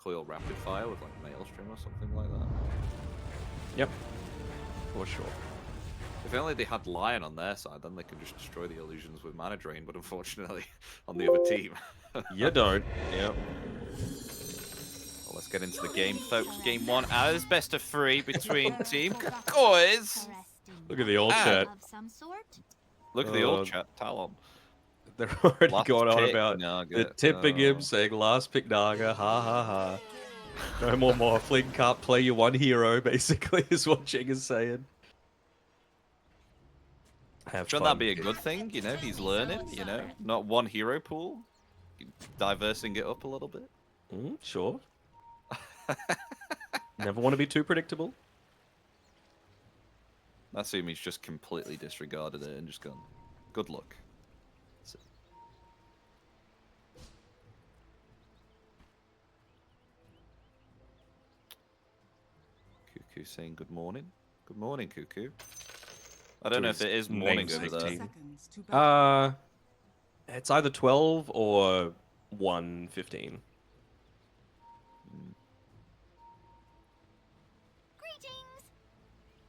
Coil Rapid Fire with like Maelstrom or something like that. Yep, for sure. If only they had Lion on their side, then they could just destroy the illusions with Mana Drain, but unfortunately, on the other team. You don't. Yep. Well, let's get into the game, folks. Game 1 as best of 3 between Team Kukuys. Look at the old chat. Look at the old chat, Talon. They're already Last going on pick, about Naga. the tipping him, saying last pick Naga, ha ha ha. No more Morphling, can't play your one hero, basically, is what Jing is saying. Shouldn't that be a good thing? You know, he's learning, you know? Not one hero pool. Diversing it up a little bit. Sure. Never want to be too predictable. Natsumi's just completely disregarded it and just gone, good luck. Kuku saying good morning. Good morning, Kuku. I don't know if it is morning over there. It's either 12 or 1:15.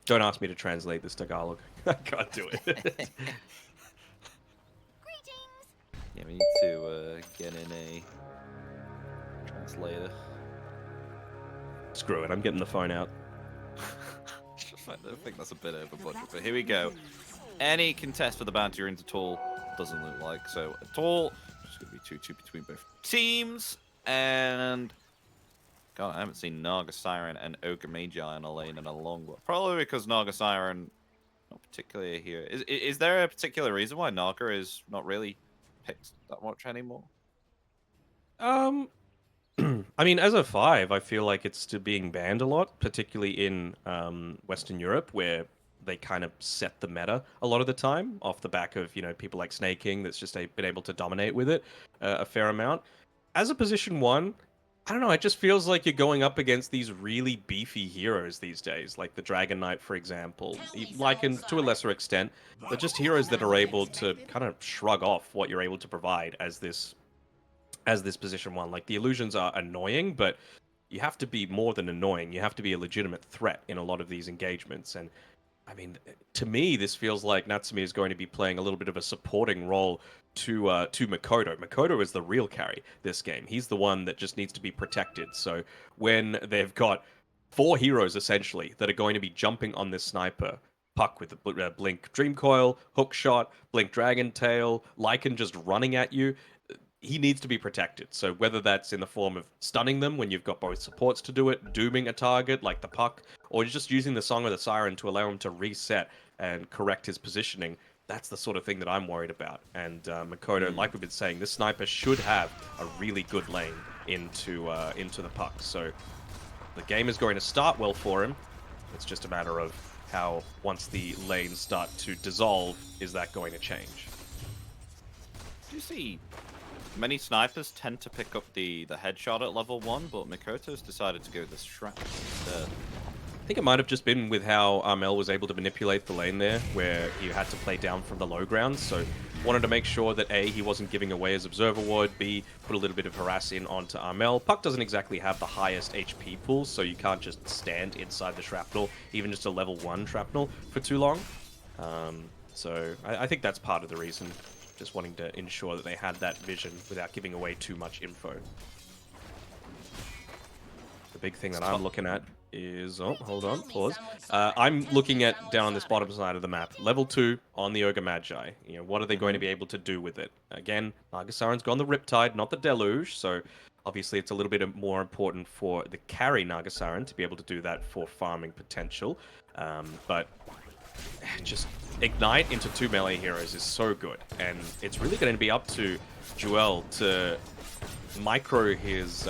Don't ask me to translate this Tagalog. I can't do it. Greetings. Yeah, we need to get in a translator. Screw it, I'm getting the phone out. I think that's a bit over budget, but here we go. Any contest for the bounty or into Tall doesn't look like so at all. Just gonna be 2-2 between both teams, and God, I haven't seen Naga Siren and Ogre Magi on a lane in a long while. Probably because Naga Siren not particularly a hero. Is there a particular reason why Naga is not really picked that much anymore? I mean, as a 5, I feel like it's still being banned a lot, particularly in Western Europe, where they kind of set the meta a lot of the time off the back of, you know, people like Snake King that's just been able to dominate with it a fair amount. As a position 1, I don't know, it just feels like you're going up against these really beefy heroes these days, like the Dragon Knight, for example. Lycan, to a lesser extent, they're just heroes that are able to kind of shrug off what you're able to provide as this position 1. Like, the illusions are annoying, but you have to be more than annoying. You have to be a legitimate threat in a lot of these engagements. And I mean, to me, this feels like Natsumi is going to be playing a little bit of a supporting role to Makoto. Makoto is the real carry this game. He's the one that just needs to be protected. So when they've got 4 heroes, essentially, that are going to be jumping on this sniper, Puck with the Blink Dream Coil, Hook Shot, Blink Dragon Tail, Lycan just running at you, he needs to be protected. So whether that's in the form of stunning them when you've got both supports to do it, dooming a target like the Puck, or just using the Song of the Siren to allow him to reset and correct his positioning, that's the sort of thing that I'm worried about. And Makoto, like we've been saying, this sniper should have a really good lane into the Puck. So the game is going to start well for him. It's just a matter of how, once the lanes start to dissolve, is that going to change? Do you see many snipers tend to pick up the headshot at level 1, but Makoto's decided to go the shrapnel instead? I think it might have just been with how Armel was able to manipulate the lane there, where he had to play down from the low ground, so wanted to make sure that A, he wasn't giving away his Observer Ward, B, put a little bit of harass in onto Armel. Puck doesn't exactly have the highest HP pool, so you can't just stand inside the shrapnel, even just a level 1 shrapnel, for too long. So I think that's part of the reason, just wanting to ensure that they had that vision without giving away too much info. The big thing that I'm looking at is... Oh, hold on, pause. I'm looking at down on this bottom side of the map. Level 2 on the Ogre Magi. You know, what are they going to be able to do with it? Again, Nagasaren's gone the Riptide, not the Deluge, so obviously it's a little bit more important for the carry Nagasaren to be able to do that for farming potential. But just Ignite into 2 melee heroes is so good, and it's really going to be up to Joel to micro his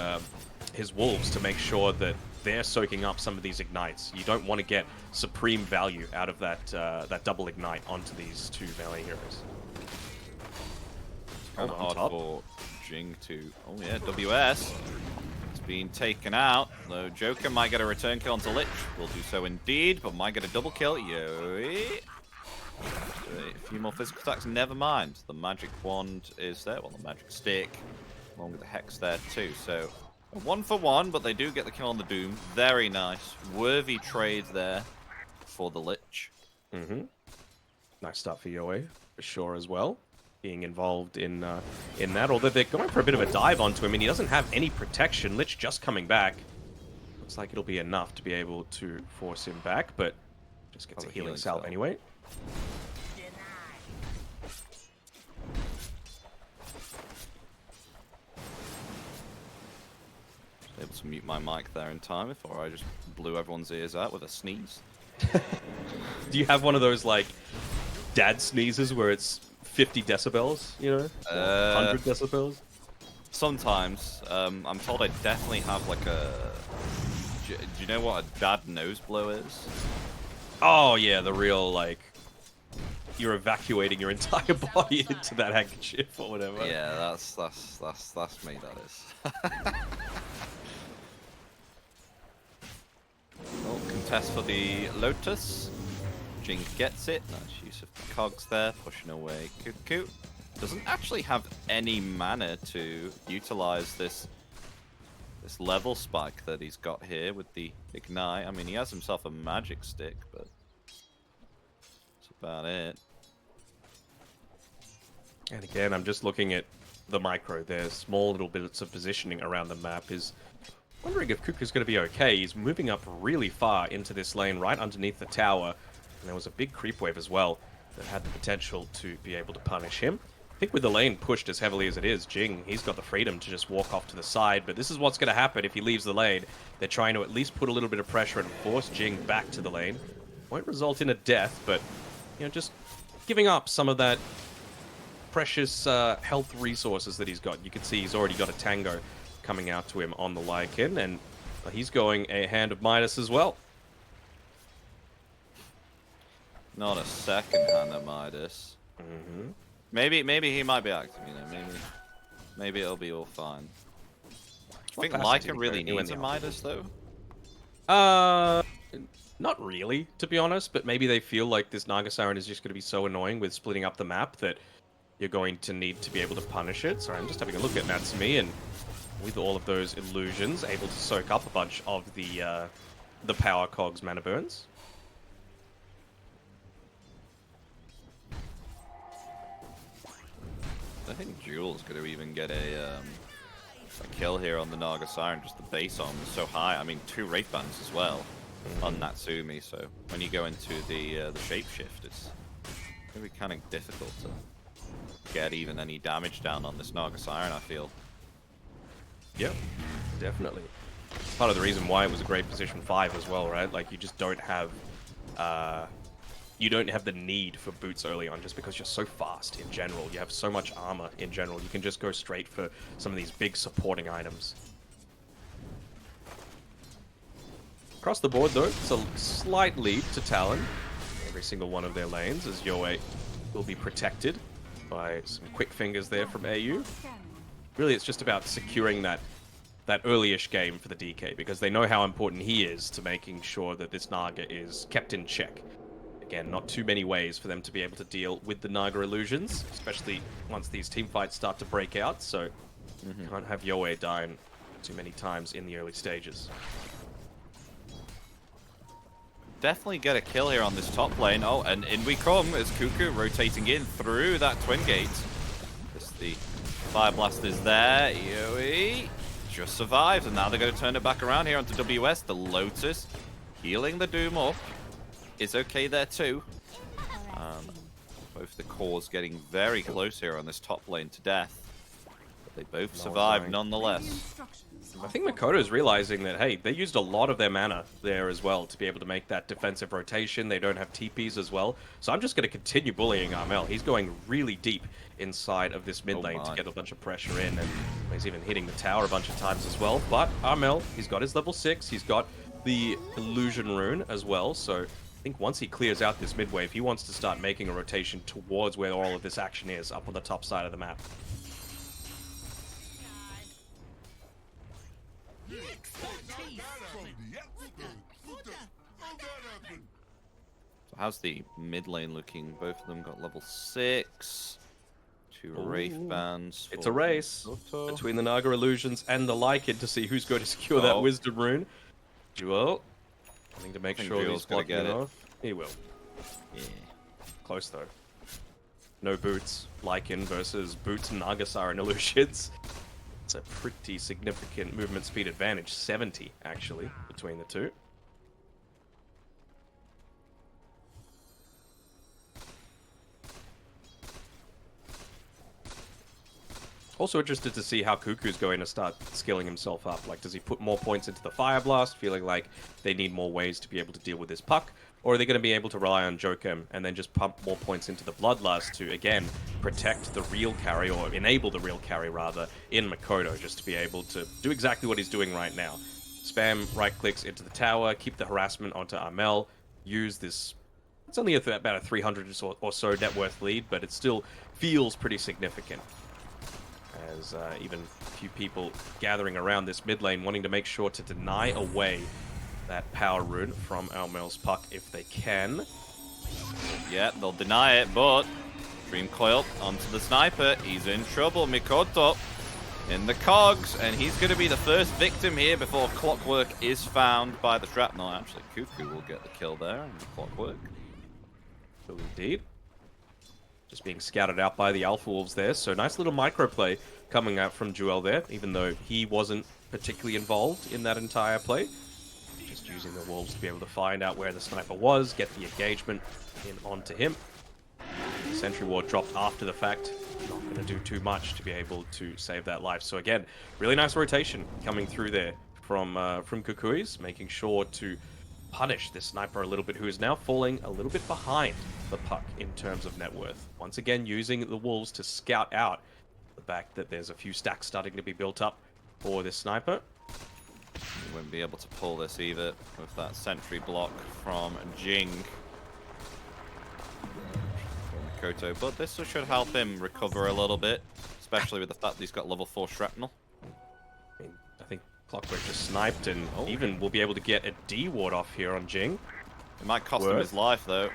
wolves to make sure that they're soaking up some of these ignites. You don't want to get supreme value out of that double ignite onto these 2 melee heroes. Kind of hard for Jing to... Oh yeah, WS. It's been taken out, though Joker might get a return kill onto Lich. Will do so indeed, but might get a double kill. A few more physical attacks, never mind. The magic wand is there, well, the magic stick, along with the hex there too. So A 1-for-1, but they do get the kill on the Doom. Very nice. Worthy trade there for the Lich. Nice start for Yoe, for sure as well. Being involved in that, although they're going for a bit of a dive onto him, and he doesn't have any protection. Lich just coming back. Looks like it'll be enough to be able to force him back, but just gets a healing salve anyway. Able to mute my mic there in time before I just blew everyone's ears out with a sneeze. Do you have one of those, like, dad sneezes where it's 50 decibels, you know? 100 decibels? Sometimes. I'm told I definitely have, like, a... Do you know what a dad nose blow is? Oh, yeah, the real, like... You're evacuating your entire body into that handkerchief or whatever. Yeah, that's me, that is. Oh, contest for the Lotus. Jing gets it. Nice use of the cogs there, pushing away Kuku. Doesn't actually have any mana to utilize this level spike that he's got here with the Ignite. I mean, he has himself a magic stick, but that's about it. And again, I'm just looking at the micro there. Small little bits of positioning around the map is... Wondering if Kuku's going to be okay. He's moving up really far into this lane, right underneath the tower. And there was a big creep wave as well that had the potential to be able to punish him. I think with the lane pushed as heavily as it is, Jing, he's got the freedom to just walk off to the side. But this is what's going to happen if he leaves the lane. They're trying to at least put a little bit of pressure and force Jing back to the lane. Won't result in a death, but, you know, just giving up some of that precious health resources that he's got. You can see he's already got a Tango coming out to him on the Lycan, and he's going a Hand of Midas as well. Not a second Hand of Midas. Maybe he might be active, you know, maybe it'll be all fine. Do you think Lycan really needs a Midas, though? Not really, to be honest, but maybe they feel like this Naga Siren is just going to be so annoying with splitting up the map that you're going to need to be able to punish it. Sorry, I'm just having a look at Natsumi, and with all of those illusions, able to soak up a bunch of the power cogs mana burns. I think Jules going to even get a kill here on the Naga Siren. Just the base arm is so high. I mean, 2 Wraith Bands as well on Natsumi. So when you go into the shapeshift, it's going to be kind of difficult to get even any damage down on this Naga Siren, I feel. Yep, definitely. Part of the reason why it was a great position 5 as well, right? Like, you just don't have the need for boots early on just because you're so fast in general. You have so much armor in general. You can just go straight for some of these big supporting items. Across the board, though, it's a slight lead to Talon. Every single one of their lanes, as Yoe will be protected by some quick fingers there from AU. Really, it's just about securing that early-ish game for the DK, because they know how important he is to making sure that this Naga is kept in check. Again, not too many ways for them to be able to deal with the Naga illusions, especially once these team fights start to break out, so can't have Yoe dying too many times in the early stages. Definitely get a kill here on this top lane. Oh, and in we come as Kuku rotating in through that Twin Gate. Just the Fire Blast is there. Yoe just survives, and now they're going to turn it back around here onto WS. The Lotus healing the Doom up is okay there too. Both the cores getting very close here on this top lane to death. But they both survive nonetheless. I think Makoto's realizing that, hey, they used a lot of their mana there as well to be able to make that defensive rotation. They don't have TPs as well. So I'm just going to continue bullying Armel. He's going really deep inside of this mid lane to get a bunch of pressure in. And he's even hitting the tower a bunch of times as well. But Armel, he's got his level 6. He's got the Illusion Rune as well. So I think once he clears out this mid wave, he wants to start making a rotation towards where all of this action is, up on the top side of the map. So how's the mid lane looking? Both of them got level 6. Two Wraith Ooh. bands. It's a race Dota. between the Naga Illusions and the Lycan to see who's going to secure that Wisdom Rune. Jewel, wanting to make sure he's Jewel's gonna blocking get it it. off. He will. Yeah. Close though. No boots. Lycan versus boots and Nagasar and Illusions. It's a pretty significant movement speed advantage. 70, actually, between the two. Also interested to see how Kuku's going to start skilling himself up. Like, does he put more points into the Fire Blast, feeling like they need more ways to be able to deal with this puck? Or are they going to be able to rely on Jokem and then just pump more points into the Bloodlust to, again, protect the real carry, or enable the real carry, rather, in Makoto, just to be able to do exactly what he's doing right now. Spam right-clicks into the tower, keep the harassment onto Armel, use this... It's only about a 300 or so net worth lead, but it still feels pretty significant. As even a few people gathering around this mid lane wanting to make sure to deny away that power rune from Armel's puck if they can. Yeah, they'll deny it, but Dream Coil onto the sniper. He's in trouble. Mikoto in the cogs, and he's going to be the first victim here before Clockwork is found by the shrapnel. Actually, Kuku will get the kill there on the Clockwork. So indeed. Just being scouted out by the Alpha Wolves there. So nice little microplay coming out from Jewel there, even though he wasn't particularly involved in that entire play. Just using the Wolves to be able to find out where the sniper was, get the engagement in onto him. The Sentry Ward dropped after the fact. Not going to do too much to be able to save that life. So again, really nice rotation coming through there from Kukuys, making sure to punish this sniper a little bit, who is now falling a little bit behind the puck in terms of net worth. Once again, using the Wolves to scout out the fact that there's a few stacks starting to be built up for this sniper. He won't be able to pull this either with that sentry block from Jing. Makoto, but this should help him recover a little bit, especially with the fact that he's got level 4 shrapnel. I mean, I think Clockwork just sniped, and even will be able to get a D ward off here on Jing. It might cost him his life, though.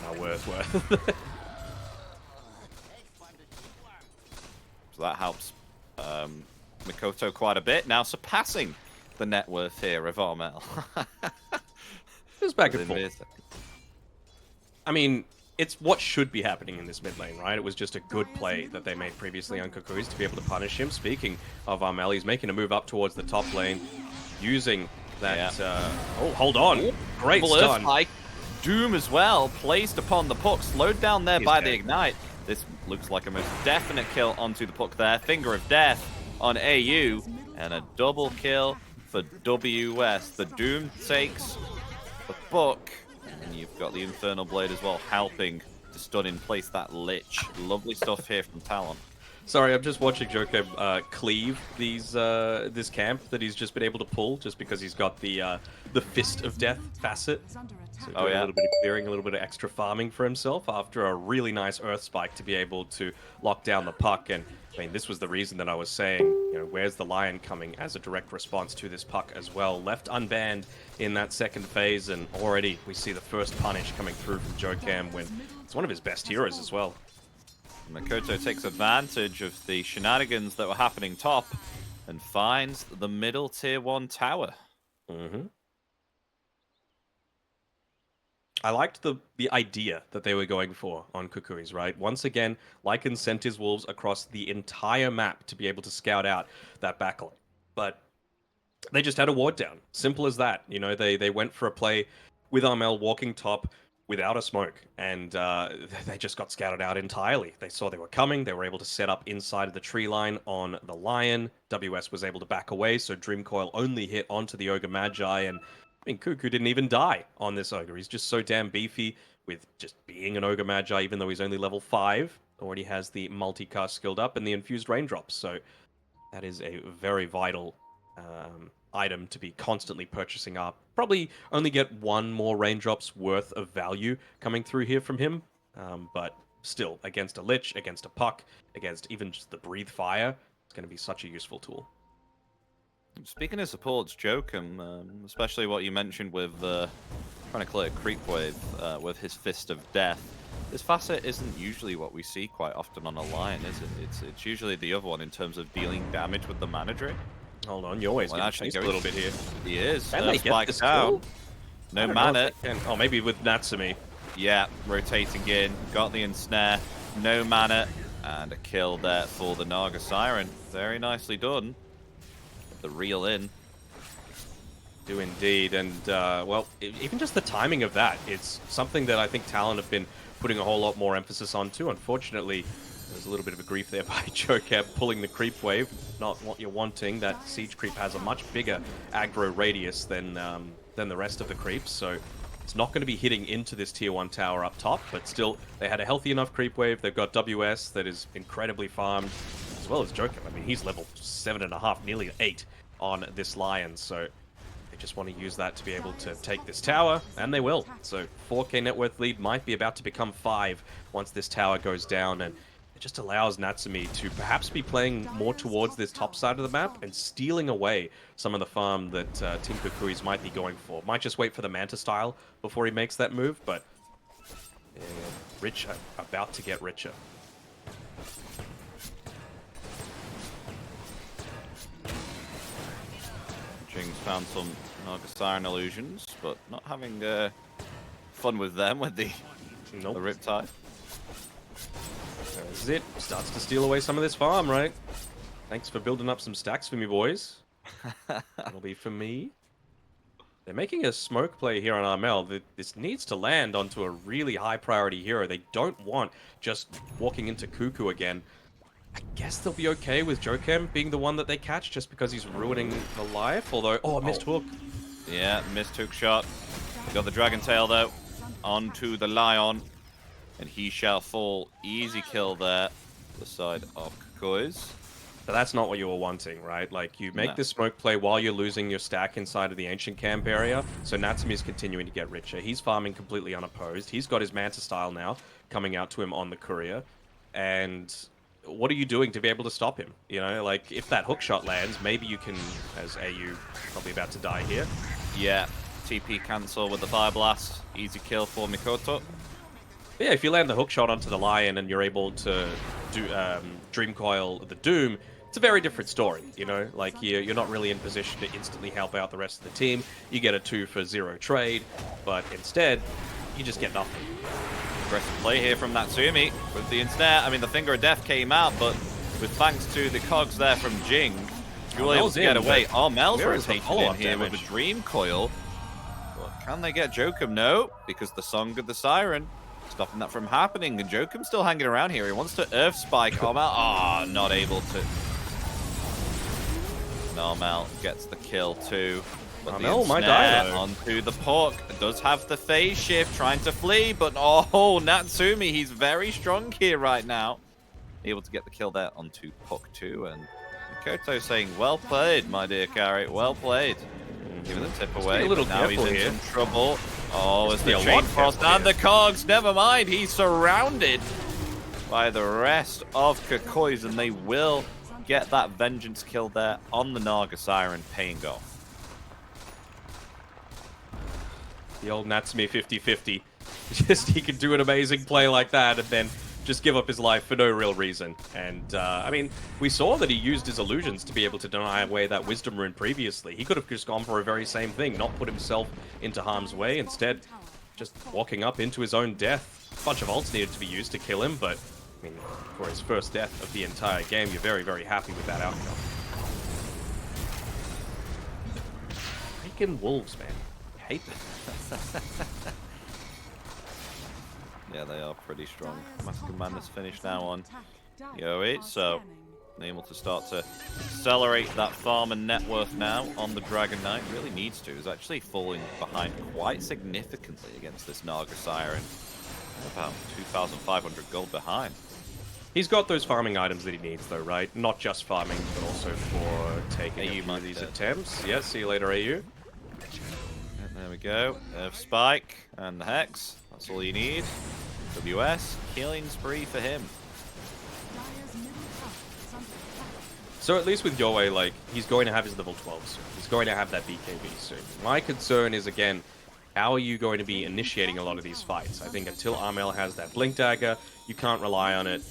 No, worth. So that helps Mikoto quite a bit. Now surpassing the net worth here of Armel. Just back and forth. I mean, it's what should be happening in this mid lane, right? It was just a good play that they made previously on Kukuys to be able to punish him. Speaking of Armel, he's making a move up towards the top lane, using that... oh, hold on. Great stun. Like Doom as well, placed upon the puck, slowed down there by the Ignite. This looks like a most definite kill onto the puck there. Finger of Death on AU, and a double kill for WS. The Doom takes the puck, and you've got the Infernal Blade as well, helping to stun in place that Lich. Lovely stuff here from Talon. Sorry, I'm just watching Jokem cleave this camp that he's just been able to pull, just because he's got the Fist of Death facet. So doing a little bit of clearing, a little bit of extra farming for himself after a really nice Earth Spike to be able to lock down the puck. And I mean, this was the reason that I was saying, you know, where's the Lion coming as a direct response to this puck as well. Left unbanned in that second phase, and already we see the first punish coming through from Jokem when it's one of his best heroes as well. Makoto takes advantage of the shenanigans that were happening top and finds the middle tier 1 tower. I liked the idea that they were going for on Kukuys, right? Once again, Lycan sent his Wolves across the entire map to be able to scout out that backline. But they just had a ward down. Simple as that. You know, they went for a play with Armel walking top without a smoke, and they just got scouted out entirely. They saw they were coming. They were able to set up inside of the tree line on the Lion. WS was able to back away, so Dream Coil only hit onto the Ogre Magi, and I mean, Kuku didn't even die on this Ogre. He's just so damn beefy with just being an Ogre Magi, even though he's only level 5. Already has the multicast skilled up and the infused raindrops. So that is a very vital item to be constantly purchasing up. Probably only get one more raindrops worth of value coming through here from him. But still, against a Lich, against a puck, against even just the Breathe Fire, it's going to be such a useful tool. Speaking of supports, Jokem, especially what you mentioned with trying to clear creep wave with his Fist of Death. This facet isn't usually what we see quite often on a Lion, is it? It's usually the other one in terms of dealing damage with the mana drain. Hold on, you're always Well, getting actually chased a little bit here. He is. Can they get Spike this down. kill? No I don't know if mana. they can. Oh, maybe with Natsumi. Yeah, rotating in. Got the ensnare. No mana. And a kill there for the Naga Siren. Very nicely done. The reel in. Do indeed, and well, even just the timing of that, it's something that I think Talon have been putting a whole lot more emphasis on too. Unfortunately, there's a little bit of a grief there by Joker pulling the creep wave. Not what you're wanting. That siege creep has a much bigger aggro radius than the rest of the creeps, so it's not going to be hitting into this tier 1 tower up top, but still, they had a healthy enough creep wave. They've got WS that is incredibly farmed, as well as Joker. I mean, he's level 7.5, nearly 8 on this Lion, so they just want to use that to be able to take this tower, and they will. So 4k net worth lead might be about to become 5 once this tower goes down, and it just allows Natsumi to perhaps be playing more towards this top side of the map and stealing away some of the farm that Team Kukuys might be going for. Might just wait for the Manta style before he makes that move, but rich, about to get richer. Jing's found some Naga Siren illusions, but not having fun with them with the Riptide. There's it. Starts to steal away some of this farm, right? Thanks for building up some stacks for me, boys. That'll be for me. They're making a smoke play here on Armel. This needs to land onto a really high priority hero. They don't want just walking into Kuku again. I guess they'll be okay with Jokem being the one that they catch just because he's ruining the life. Although, oh, missed hook. Yeah, missed hook shot. Got the Dragon Tail though. Onto the Lion. And he shall fall. Easy kill there. The side of Kukuys. But that's not what you were wanting, right? Like, you make this smoke play while you're losing your stack inside of the ancient camp area. So Natsumi is continuing to get richer. He's farming completely unopposed. He's got his Manta style now coming out to him on the courier. And what are you doing to be able to stop him? You know, like, if that hook shot lands, maybe you can, as AU probably about to die here. Yeah, TP cancel with the Fire Blast. Easy kill for Mikoto. Yeah, if you land the hook shot onto the Lion and you're able to do Dream Coil the Doom, it's a very different story, you know? Like, you're not really in position to instantly help out the rest of the team. You get a 2 for 0 trade, but instead, you just get nothing. Aggressive play here from Natsumi with the ensnare. I mean, the Finger of Death came out, but with thanks to the cogs there from Jing, you were able to get away. Oh, Mel's rotating in here with a Dream Coil. Well, can they get Jokem? No, because the Song of the Siren stopping that from happening, and Jokem's still hanging around here. He wants to Earth Spike Armel. Ah, not able to. Armel gets the kill too. But Armel might die though. Onto the Puck. Does have the phase shift, trying to flee, but oh, Natsumi, he's very strong here right now. Able to get the kill there onto Puck too, and Mikoto saying, well played, my dear Carry, well played. Giving the tip away, a little but now he's in here. some trouble. Oh, it's the a chain lot frost and the cogs. Never mind, he's surrounded by the rest of Kukuys, and they will get that vengeance kill there on the Naga Siren, paying off. The old Natsumi 50-50. Just, he could do an amazing play like that and then just give up his life for no real reason. And, I mean, we saw that he used his illusions to be able to deny away that Wisdom Rune previously. He could have just gone for a very same thing, not put himself into harm's way, instead just walking up into his own death. A bunch of ults needed to be used to kill him, but, I mean, for his first death of the entire game, you're very, very happy with that outcome. Freaking wolves, man. I hate them. Yeah, they are pretty strong. Mask of Madness finished now on Yo8, so able to start to accelerate that farm and net worth now on the Dragon Knight. Really needs to. Is actually falling behind quite significantly against this Naga Siren. About 2,500 gold behind. He's got those farming items that he needs, though, right? Not just farming, but also for taking a few of these attempts. Yeah, see you later, AU. And there we go. Spike and the Hex. That's all you need. WS, killing spree for him. So at least with Yoei, like, he's going to have his level 12 soon. He's going to have that BKB soon. My concern is, again, how are you going to be initiating a lot of these fights? I think until Armel has that Blink Dagger, you can't rely on it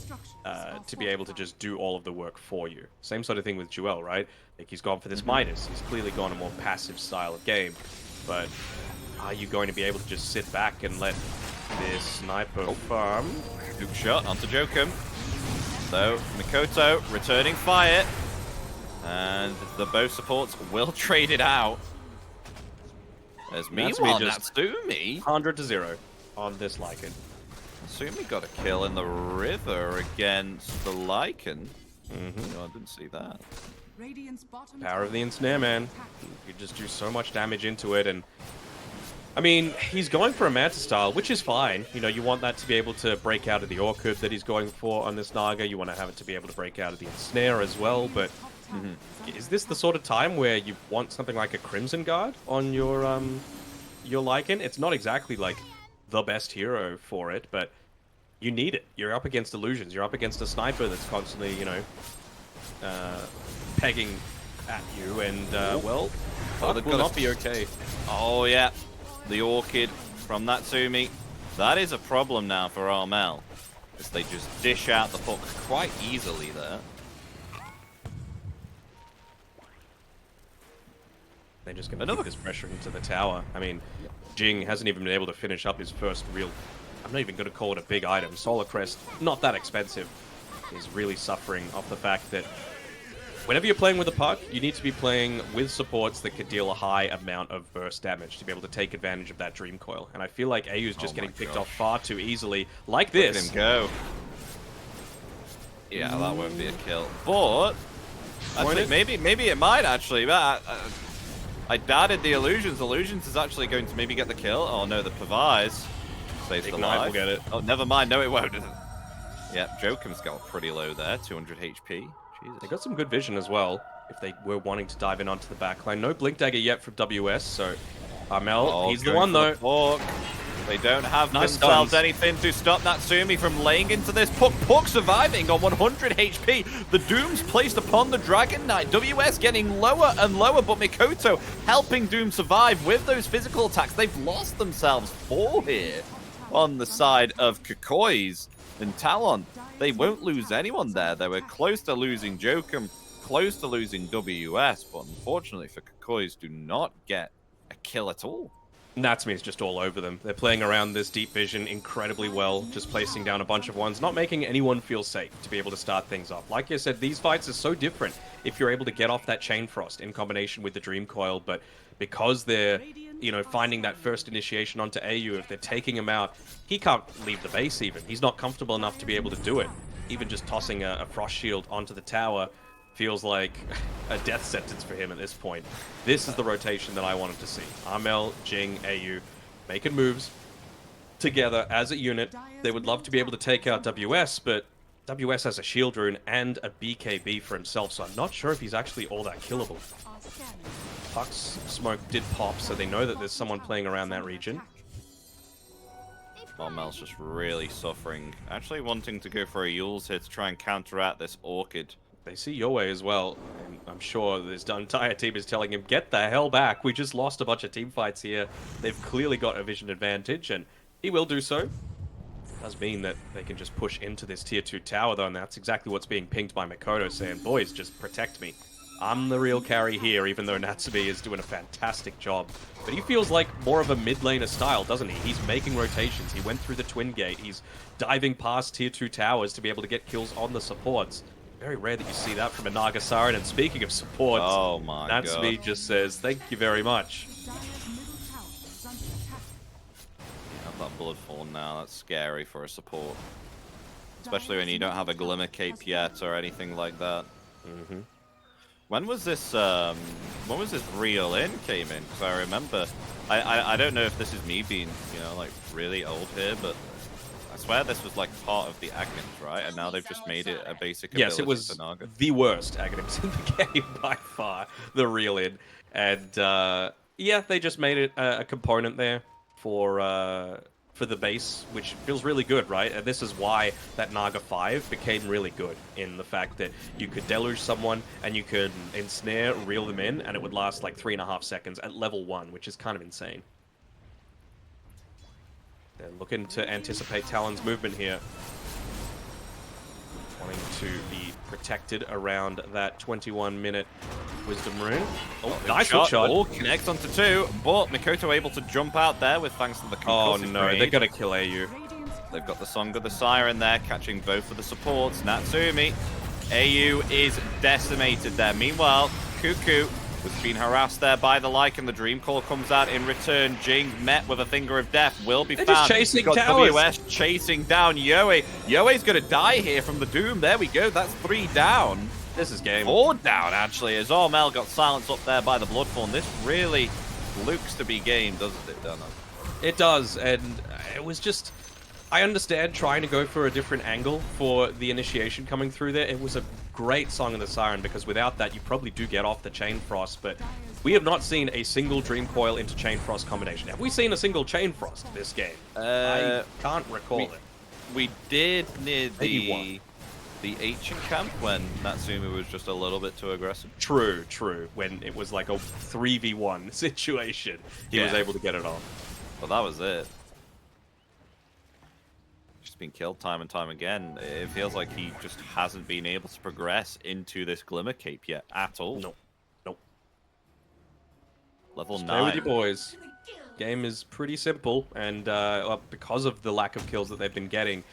to be able to just do all of the work for you. Same sort of thing with Joel, right? Like he's gone for this Midas. He's clearly gone a more passive style of game. But are you going to be able to just sit back and let this sniper farm? Hook shot onto Jokum. So, Mikoto returning fire. And the both supports will trade it out. As meanwhile, Natsumi 100-0 on this Lycan. Natsumi got a kill in the river against the Lycan. No, I didn't see that. Power of the ensnare, man. You just do so much damage into it, and I mean, he's going for a Manta style, which is fine. You know, you want that to be able to break out of the Orchid that he's going for on this Naga. You want to have it to be able to break out of the ensnare as well, but is this the sort of time where you want something like a Crimson Guard on your Lycan? It's not exactly like the best hero for it, but you need it. You're up against illusions. You're up against a sniper that's constantly, you know, pegging at you, and well, that will not be okay. Oh yeah, the Orchid from Natsumi. That is a problem now for Armel, as they just dish out the puck quite easily there. They're just going to put this pressure into the tower. I mean, Jing hasn't even been able to finish up his first real... I'm not even going to call it a big item. Solar Crest, not that expensive. He's really suffering off the fact that whenever you're playing with a puck, you need to be playing with supports that can deal a high amount of burst damage to be able to take advantage of that Dream Coil. And I feel like AU's just getting picked off far too easily, like this. Look at him go. Yeah, that won't be a kill. But I think maybe it might actually. I doubted the Illusions. Illusions is actually going to maybe get the kill. Oh no, the Pavise stays alive. Will get it. Oh, never mind. No, it won't. Yeah, Jokum's got pretty low there, 200 HP. Jesus. They got some good vision as well, if they were wanting to dive in onto the backline. No Blink Dagger yet from WS, so Armel, he's the one though. They don't have themselves anything to stop Natsumi from laying into this puck. Puck surviving on 100 HP. The Doom's placed upon the Dragon Knight. WS getting lower and lower, but Mikoto helping Doom survive with those physical attacks. They've lost themselves 4 here on the side of Kukuys and Talon. They won't lose anyone there. They were close to losing Jokum, close to losing WS, but unfortunately for Kukuys, do not get a kill at all. Natsumi is just all over them. They're playing around this deep vision incredibly well, just placing down a bunch of ones, not making anyone feel safe to be able to start things off. Like you said, these fights are so different if you're able to get off that Chain Frost in combination with the Dream Coil, but because they're, you know, finding that first initiation onto AU, if they're taking him out, he can't leave the base even. He's not comfortable enough to be able to do it. Even just tossing a Frost Shield onto the tower feels like a death sentence for him at this point. This is the rotation that I wanted to see. Armel, Jing, AU making moves together as a unit. They would love to be able to take out WS, but WS has a shield rune and a BKB for himself, so I'm not sure if he's actually all that killable. Puck's smoke did pop, so they know that there's someone playing around that region. Armel's just really suffering. Actually wanting to go for a Yules here to try and counteract this Orchid. They see your way as well, and I'm sure this entire team is telling him, get the hell back. We just lost a bunch of team fights here. They've clearly got a vision advantage, and he will do so. It does mean that they can just push into this tier 2 tower, though, and that's exactly what's being pinged by Mikoto, saying, boys, just protect me. I'm the real carry here, even though Natsumi is doing a fantastic job. But he feels like more of a mid laner style, doesn't he? He's making rotations. He went through the Twin Gate. He's diving past tier 2 towers to be able to get kills on the supports. Very rare that you see that from a Naga Siren. And speaking of supports, oh my God, Natsumi just says, thank you very much. Have that Bloodfall now. That's scary for a support. Especially when you don't have a Glimmer Cape yet or anything like that. When was this real in came in? Because I remember, I don't know if this is me being, you know, like really old here, but I swear this was like part of the Agnums, right? And now they've just made it a basic ability. Yes, it was for Naga. the worst Agnums in the game by far, the real in. And yeah, they just made it a component there for the base, which feels really good, right? And this is why that Naga 5 became really good, in the fact that you could deluge someone and you could ensnare, reel them in, and it would last like 3.5 seconds at level 1, which is kind of insane. They're looking to anticipate Talon's movement here. Wanting to be protected around that 21-minute Wisdom Rune. Oh, nice hook shot. Oh, connects onto 2, but Mikoto able to jump out there with thanks to the Oh concussive no, grenade. they're gonna kill AU. They've got the Song of the Siren there, catching both of the supports. Natsumi. AU is decimated there. Meanwhile, Kuku was being harassed there by the Lycan. The Dream Core comes out in return. Jing met with a Finger of Death. Will be They're found. just chasing Got towers. WS chasing down Yoe. Yoe's going to die here from the Doom. There we go. That's 3 down. This is game. 4 down, actually, as Armel got silenced up there by the Bloodthorn. This really looks to be game, doesn't it, Dana? It does, and it was just... I understand trying to go for a different angle for the initiation coming through there. It was a great Song of the Siren, because without that, you probably do get off the Chain Frost, but we have not seen a single Dream Coil into Chain Frost combination. Have we seen a single Chain Frost this game? I can't recall it. We did near Maybe the Ancient camp when Natsumi was just a little bit too aggressive. True. When it was like a 3v1 situation, he was able to get it off. Well, that was it. Just been killed time and time again. It feels like he just hasn't been able to progress into this Glimmer Cape yet at all. Nope. Level Stay 9. with you boys. Game is pretty simple, and well, because of the lack of kills that they've been getting,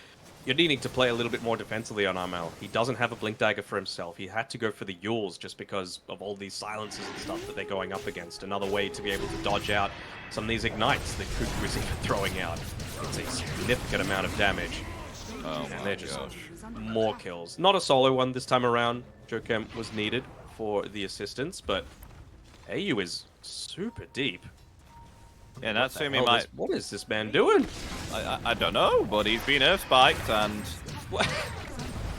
you're needing to play a little bit more defensively on Armel. He doesn't have a Blink Dagger for himself. He had to go for the Yules just because of all these silences and stuff that they're going up against. Another way to be able to dodge out some of these ignites that Kukuys is even throwing out. It's a significant amount of damage. Oh And my they're just gosh. more kills. Not a solo one this time around. Jokem was needed for the assistance, but AU is super deep. Yeah, Natsumi might... What is this man doing? I don't know, but he's been earth spiked and... What?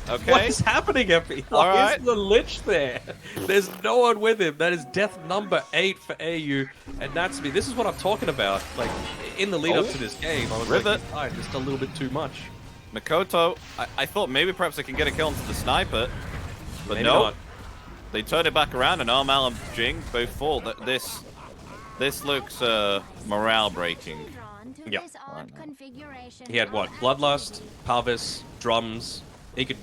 Okay. What is happening, Epi? Why Alright. is the Lich there? There's no one with him. That is death number 8 for AU. And Natsumi, this is what I'm talking about. Like, in the lead up to this game, I was Rivet. like, just a little bit too much. Mikoto, I thought maybe perhaps they can get a kill onto the sniper, but Maybe no. not. They turn it back around and Armel and Jing both fall. This looks morale breaking. Yeah. He had what? Bloodlust, Parvis, Drums,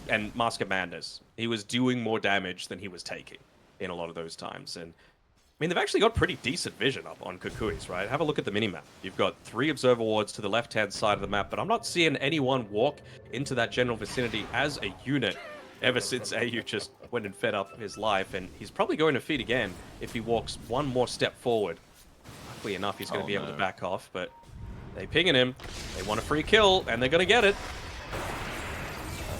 and Mask of Madness. He was doing more damage than he was taking in a lot of those times. And I mean, they've actually got pretty decent vision up on Kukuys, right? Have a look at the minimap. You've got 3 observer wards to the left-hand side of the map, but I'm not seeing anyone walk into that general vicinity as a unit ever since AU just went and fed up his life, and he's probably going to feed again if he walks one more step forward. Luckily enough, he's going to be able to back off, but they pinging him. They want a free kill, and they're going to get it.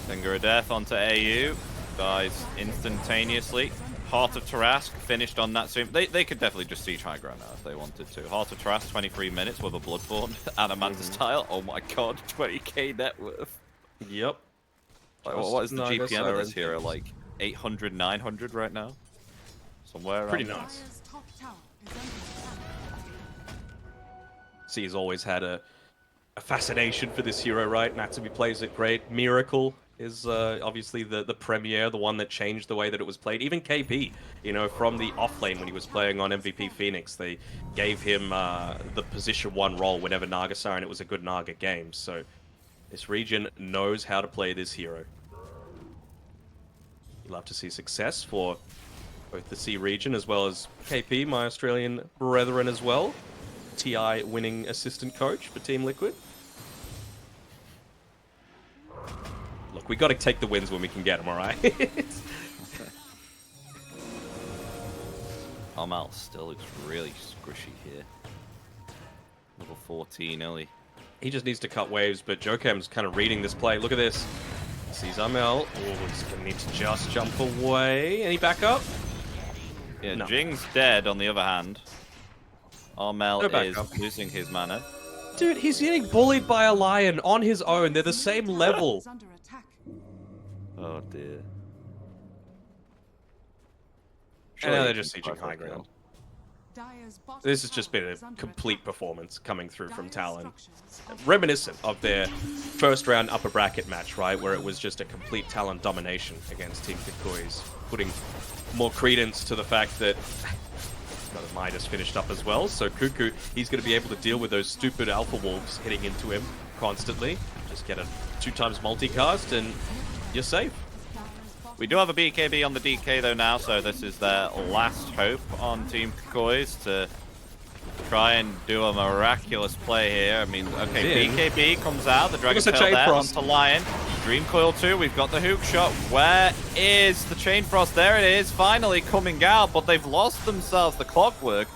Finger of Death onto AU. Dies instantaneously. Heart of Tarask finished on Natsumi. They could definitely just siege high ground now if they wanted to. Heart of Tarask, 23 minutes with a Bloodthorn and a Mantis tile. Oh my god, 20k net worth. Yep. Like, what is the GPM of this hero? Like 800, 900 right now? Somewhere around. Pretty nice. He's always had a fascination for this hero, right? Natsumi plays it great. Miracle is obviously the premier, the one that changed the way that it was played. Even KP, you know, from the off lane when he was playing on MVP Phoenix, they gave him the position 1 role whenever Naga saw, and it was a good Naga game. So this region knows how to play this hero. You'd love to see success for both the C region as well as KP, my Australian brethren as well. TI winning assistant coach for Team Liquid. Look, we got to take the wins when we can get them, all right? Armel still looks really squishy here. Level 14 early. He just needs to cut waves, but Jokem's kind of reading this play. Look at this. Sees Armel. Oh, he's going to need to just jump away. Any backup? Yeah, No. Jing's dead on the other hand. Armel No is backup. losing his mana. Dude, he's getting bullied by a lion on his own. They're the same level. Oh dear. And now they're just sieging high ground. This has just been a complete performance coming through from Talon. Reminiscent of their first round upper bracket match, right? Where it was just a complete Talon domination against Team Kukuys. Putting more credence to the fact that got a Midas finished up as well, so Kuku, he's going to be able to deal with those stupid Alpha Wolves hitting into him constantly. Just get a 2x multicast and you're safe. We do have a BKB on the DK though now, so this is their last hope on Team Kukuys to try and do a miraculous play here. I mean, okay, BKB comes out, the Dragon Tail there onto Lion. Dream Coil 2, we've got the hook shot. Where is the Chain Frost? There it is, finally coming out, but they've lost themselves the Clockwork.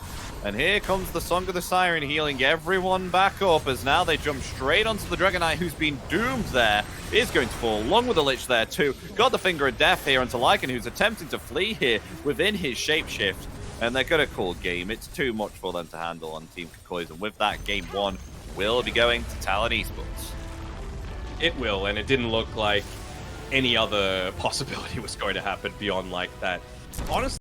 And here comes the Song of the Siren healing everyone back up as now they jump straight onto the Dragon Knight who's been doomed there. Is going to fall along with the Lich there too. Got the Finger of Death here onto Lycan who's attempting to flee here within his shapeshift. And they're going to call game. It's too much for them to handle on Team Kukuys. And with that, game 1 will be going to Talon Esports. It will, and it didn't look like any other possibility was going to happen beyond like that. Honestly,